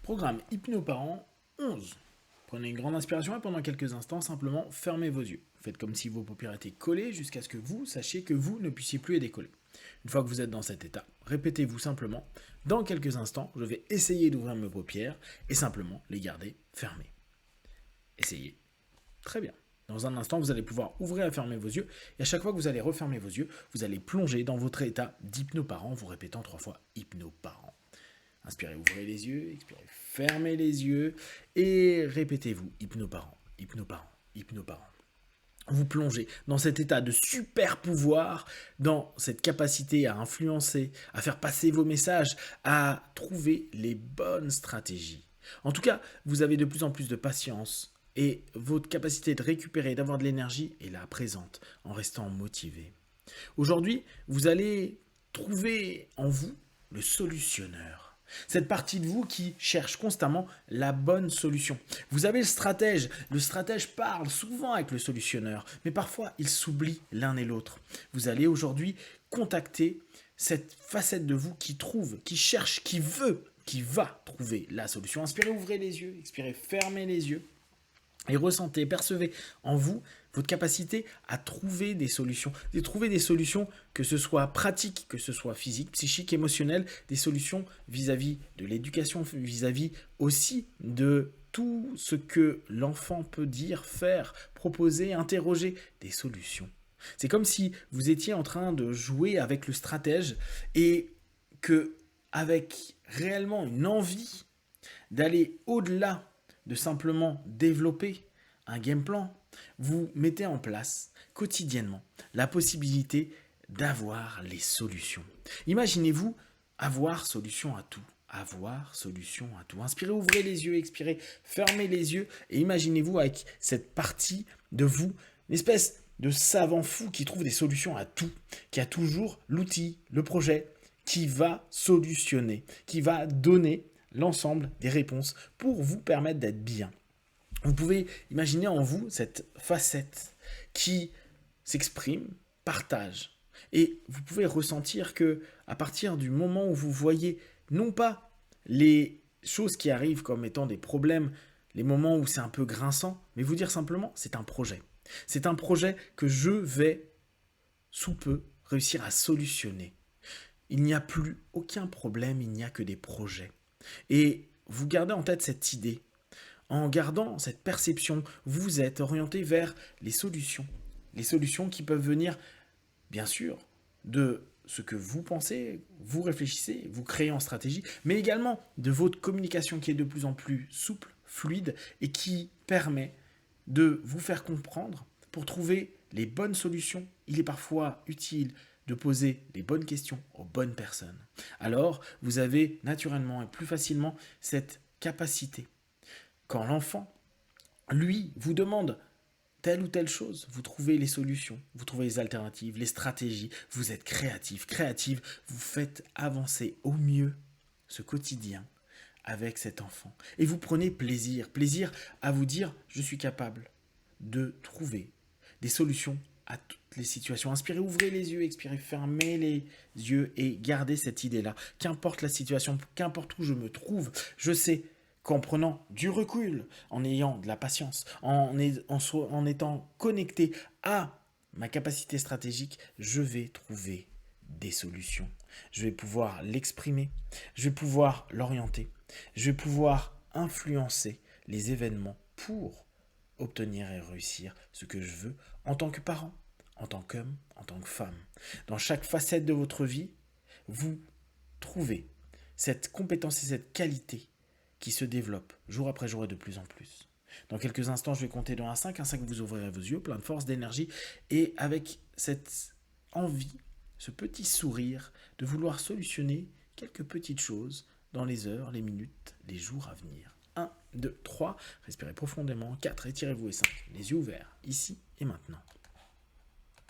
Programme Hypnoparent 11. Prenez une grande inspiration et pendant quelques instants, simplement fermez vos yeux. Faites comme si vos paupières étaient collées jusqu'à ce que vous sachiez que vous ne puissiez plus les décoller. Une fois que vous êtes dans cet état, répétez-vous simplement, dans quelques instants, je vais essayer d'ouvrir mes paupières et simplement les garder fermées. Essayez. Très bien. Dans un instant, vous allez pouvoir ouvrir et fermer vos yeux. Et à chaque fois que vous allez refermer vos yeux, vous allez plonger dans votre état d'hypnoparent, vous répétant 3 fois hypnoparent. Inspirez, ouvrez les yeux, expirez, fermez les yeux et répétez-vous hypnoparent, hypnoparent, hypnoparent. Vous plongez dans cet état de super pouvoir, dans cette capacité à influencer, à faire passer vos messages, à trouver les bonnes stratégies. En tout cas, vous avez de plus en plus de patience et votre capacité de récupérer, d'avoir de l'énergie est là présente en restant motivé. Aujourd'hui, vous allez trouver en vous le solutionneur. Cette partie de vous qui cherche constamment la bonne solution. Vous avez le stratège. Le stratège parle souvent avec le solutionneur, mais parfois ils s'oublient l'un et l'autre. Vous allez aujourd'hui contacter cette facette de vous qui trouve, qui cherche, qui veut, qui va trouver la solution. Inspirez, ouvrez les yeux, expirez, fermez les yeux. Et ressentez, percevez en vous votre capacité à trouver des solutions. Trouver des solutions, que ce soit pratiques, que ce soit physiques, psychiques, émotionnelles, des solutions vis-à-vis de l'éducation, vis-à-vis aussi de tout ce que l'enfant peut dire, faire, proposer, interroger, des solutions. C'est comme si vous étiez en train de jouer avec le stratège et que, avec réellement une envie d'aller au-delà de simplement développer un game plan, vous mettez en place quotidiennement la possibilité d'avoir les solutions. Imaginez-vous avoir solution à tout. Avoir solution à tout. Inspirez, ouvrez les yeux, expirez, fermez les yeux et imaginez-vous avec cette partie de vous, une espèce de savant fou qui trouve des solutions à tout, qui a toujours l'outil, le projet, qui va solutionner, qui va donner l'ensemble des réponses pour vous permettre d'être bien. Vous pouvez imaginer en vous cette facette qui s'exprime, partage. Et vous pouvez ressentir que à partir du moment où vous voyez non pas les choses qui arrivent comme étant des problèmes, les moments où c'est un peu grinçant, mais vous dire simplement c'est un projet. C'est un projet que je vais sous peu réussir à solutionner. Il n'y a plus aucun problème, il n'y a que des projets. Et vous gardez en tête cette idée. En gardant cette perception, vous êtes orienté vers les solutions. Les solutions qui peuvent venir, bien sûr, de ce que vous pensez, vous réfléchissez, vous créez en stratégie, mais également de votre communication qui est de plus en plus souple, fluide et qui permet de vous faire comprendre pour trouver les bonnes solutions. Il est parfois utile de poser les bonnes questions aux bonnes personnes. Alors, vous avez naturellement et plus facilement cette capacité. Quand l'enfant, lui, vous demande telle ou telle chose, vous trouvez les solutions, vous trouvez les alternatives, les stratégies, vous êtes créatif, créative, vous faites avancer au mieux ce quotidien avec cet enfant. Et vous prenez plaisir, plaisir à vous dire, je suis capable de trouver des solutions à toutes les situations. Inspirez, ouvrez les yeux, expirez, fermez les yeux et gardez cette idée-là. Qu'importe la situation, qu'importe où je me trouve, je sais qu'en prenant du recul, en ayant de la patience, en étant connecté à ma capacité stratégique, je vais trouver des solutions. Je vais pouvoir l'exprimer, je vais pouvoir l'orienter, je vais pouvoir influencer les événements pour obtenir et réussir ce que je veux en tant que parent, en tant qu'homme, en tant que femme. Dans chaque facette de votre vie, vous trouvez cette compétence et cette qualité qui se développe jour après jour et de plus en plus. Dans quelques instants, je vais compter de 1 à 5. 1 5, vous ouvrirez vos yeux, plein de force, d'énergie, et avec cette envie, ce petit sourire de vouloir solutionner quelques petites choses dans les heures, les minutes, les jours à venir. 1, 2, 3, respirez profondément. 4, étirez-vous et 5, les yeux ouverts, ici et maintenant.